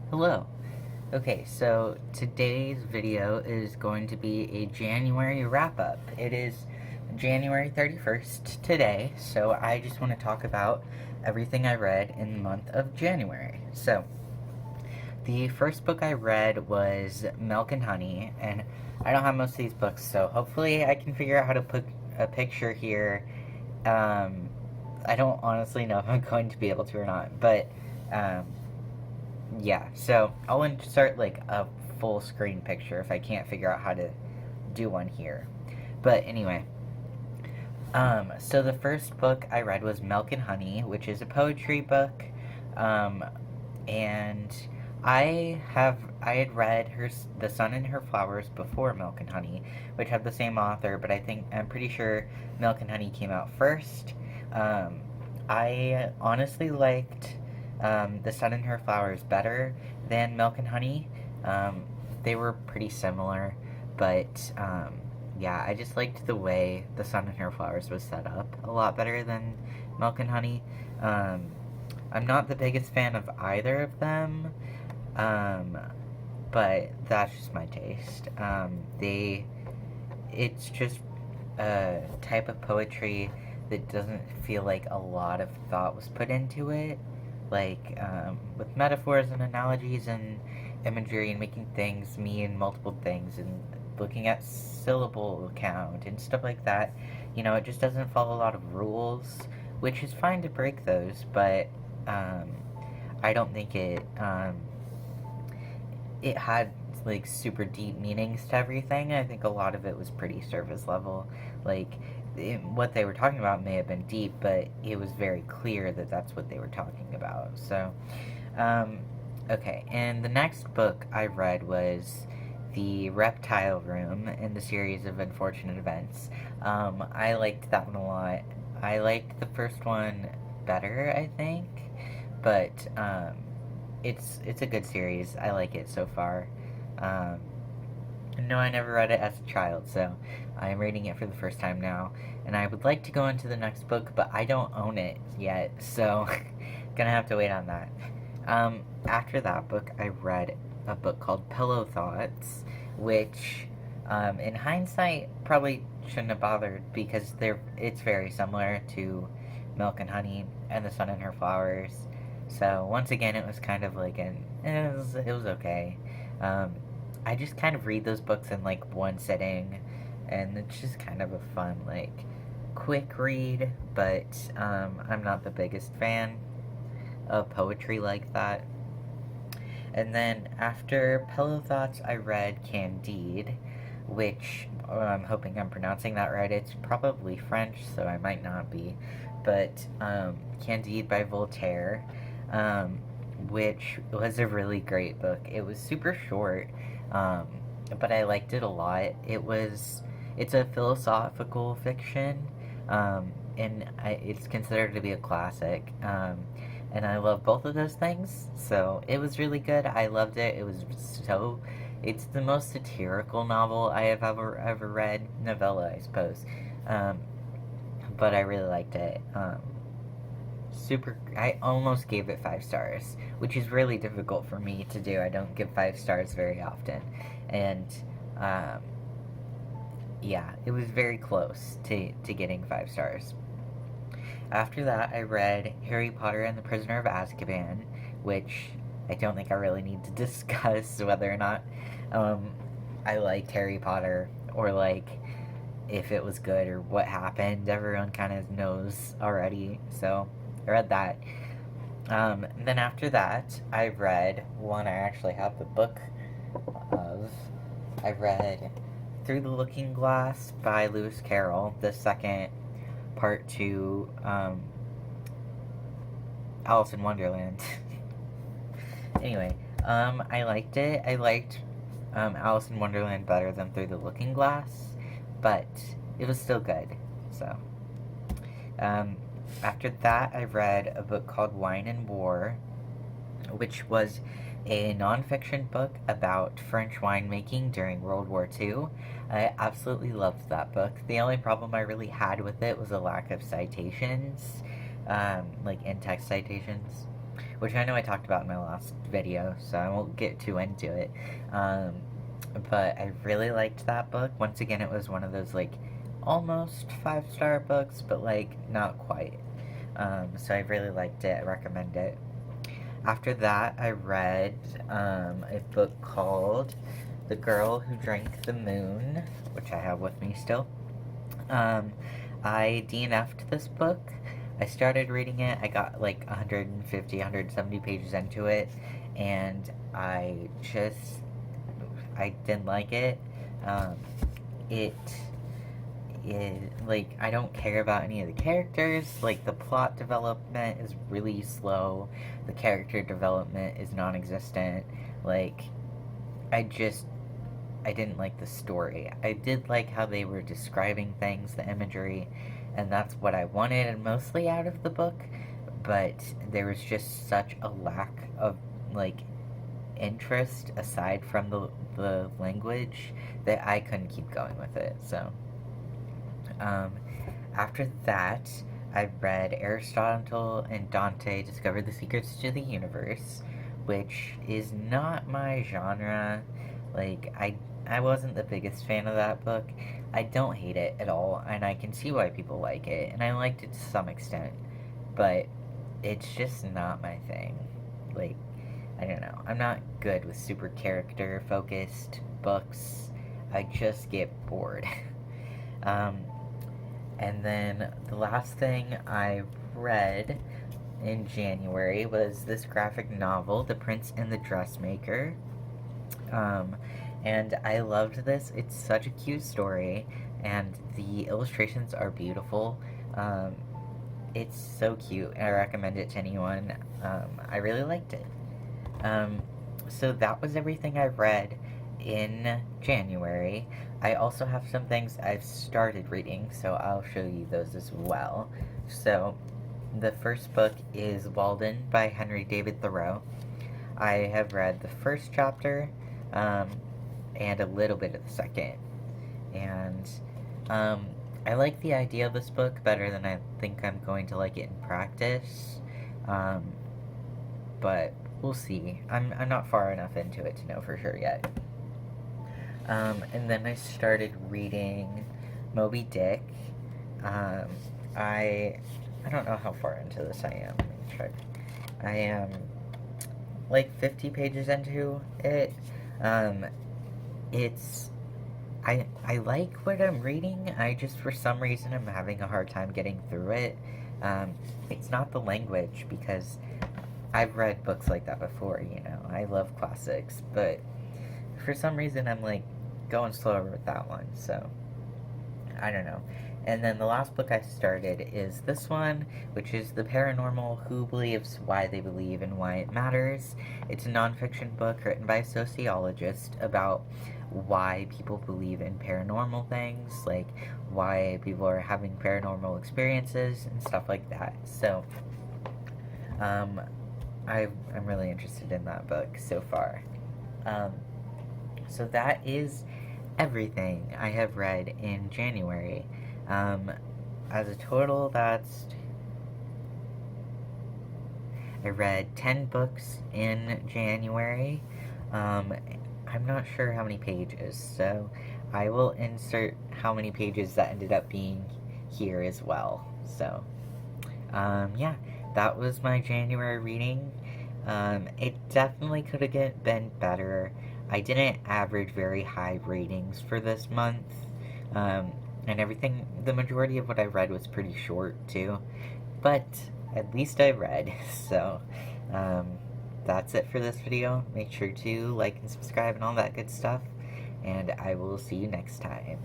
Hello. Okay, so today's video is going to be a January wrap-up. It is January 31st today, so I just want to talk about everything I read in the month of January. So, the first book I read was Milk and Honey, and I don't have most of these books, so hopefully I can figure out how to put a picture here. I don't honestly know if I'm going to be able to or not, but um, yeah, so I'll insert like a full screen picture if I can't figure out how to do one here. But anyway, so the first book I read was Milk and Honey, which is a poetry book, um, and I had read The Sun and Her Flowers before Milk and Honey, which have the same author, but I'm pretty sure Milk and Honey came out first. Um, I honestly liked The Sun and Her Flowers better than Milk and Honey. Um, they were pretty similar, but yeah, I just liked the way The Sun and Her Flowers was set up a lot better than Milk and Honey. Um, I'm not the biggest fan of either of them, um, but that's just my taste. It's just a type of poetry that doesn't feel like a lot of thought was put into it. Like, with metaphors and analogies and imagery and making things mean multiple things and looking at syllable count and stuff like that. It just doesn't follow a lot of rules, which is fine to break those, but um, I don't think it had like super deep meanings to everything. I think a lot of it was pretty surface level. Like what they were talking about may have been deep, but it was very clear that that's what they were talking about. So, okay. And the next book I read was The Reptile Room in the series of Unfortunate Events. I liked that one a lot. I liked the first one better, I think, but it's a good series. I like it so far. Um, no, I never read it as a child, so I'm reading it for the first time now. And I would like to go into the next book, but I don't own it yet, so gonna have to wait on that. After that book, I read a book called Pillow Thoughts, which, in hindsight, probably shouldn't have bothered because it's very similar to Milk and Honey and The Sun and Her Flowers. So once again, it was kind of like it was okay. Um, I just kind of read those books in like one sitting, and it's just kind of a fun like quick read. But I'm not the biggest fan of poetry like that. And then after Pillow Thoughts, I read Candide, which I'm hoping I'm pronouncing that right. It's probably French, so I might not be. But Candide by Voltaire, um, which was a really great book. It was super short, um, but I liked it a lot. It's a philosophical fiction, it's considered to be a classic. And I love both of those things, so it was really good. I loved it. It's the most satirical novel I have ever read, novella, I suppose. Um, but I really liked it. I almost gave it 5 stars, which is really difficult for me to do. I don't give 5 stars very often, and um, yeah, it was very close to getting 5 stars. After that, I read Harry Potter and the Prisoner of Azkaban, which I don't think I really need to discuss whether or not I liked Harry Potter or like if it was good or what happened. Everyone kind of knows already, so I read that. Then after that, I read one I actually have the book of. I read Through the Looking Glass by Lewis Carroll, the second part to Alice in Wonderland. Anyway, I liked it. I liked Alice in Wonderland better than Through the Looking Glass, but it was still good. So, after that, I read a book called Wine and War, which was a nonfiction book about French winemaking during World War II. I absolutely loved that book. The only problem I really had with it was a lack of citations, like in-text citations, which I know I talked about in my last video, so I won't get too into it. Um, but I really liked that book. Once again, it was one of those, like, almost 5-star books, but, like, not quite. So I really liked it. I recommend it. After that, I read a book called The Girl Who Drank the Moon, which I have with me still. I DNF'd this book. I started reading it. I got like 150, 170 pages into it, and I didn't like it. It like, I don't care about any of the characters. Like, the plot development is really slow. The character development is non-existent. Like, I didn't like the story. I did like how they were describing things, the imagery, and that's what I wanted mostly out of the book, but there was just such a lack of, like, interest aside from the language that I couldn't keep going with it, so. After that, I read Aristotle and Dante Discovered the Secrets to the Universe, which is not my genre. Like, I wasn't the biggest fan of that book. I don't hate it at all, and I can see why people like it, and I liked it to some extent, but it's just not my thing. Like, I don't know. I'm not good with super character-focused books. I just get bored. And then the last thing I read in January was this graphic novel, The Prince and the Dressmaker. And I loved this. It's such a cute story, and the illustrations are beautiful. It's so cute, and I recommend it to anyone. I really liked it. So that was everything I read in January. I also have some things I've started reading, so I'll show you those as well. So, the first book is Walden by Henry David Thoreau. I have read the first chapter, and a little bit of the second. And, I like the idea of this book better than I think I'm going to like it in practice. But we'll see. I'm not far enough into it to know for sure yet. And then I started reading Moby Dick. I don't know how far into this I am. Let me check. I am like 50 pages into it. I like what I'm reading. I just, for some reason, I'm having a hard time getting through it. It's not the language, because I've read books like that before, you know. I love classics, but for some reason I'm like going slower with that one, so I don't know. And then the last book I started is this one, which is The Paranormal: Who Believes, Why They Believe, and Why It Matters. It's a nonfiction book written by a sociologist about why people believe in paranormal things, like why people are having paranormal experiences and stuff like that. So, I'm really interested in that book so far. So that is everything I have read in January. As a total, I read 10 books in January. I'm not sure how many pages, so I will insert how many pages that ended up being here as well. So, yeah, that was my January reading. It definitely could have been better. I didn't average very high ratings for this month, and everything, the majority of what I read was pretty short, too, but at least I read, so, that's it for this video. Make sure to like and subscribe and all that good stuff, and I will see you next time.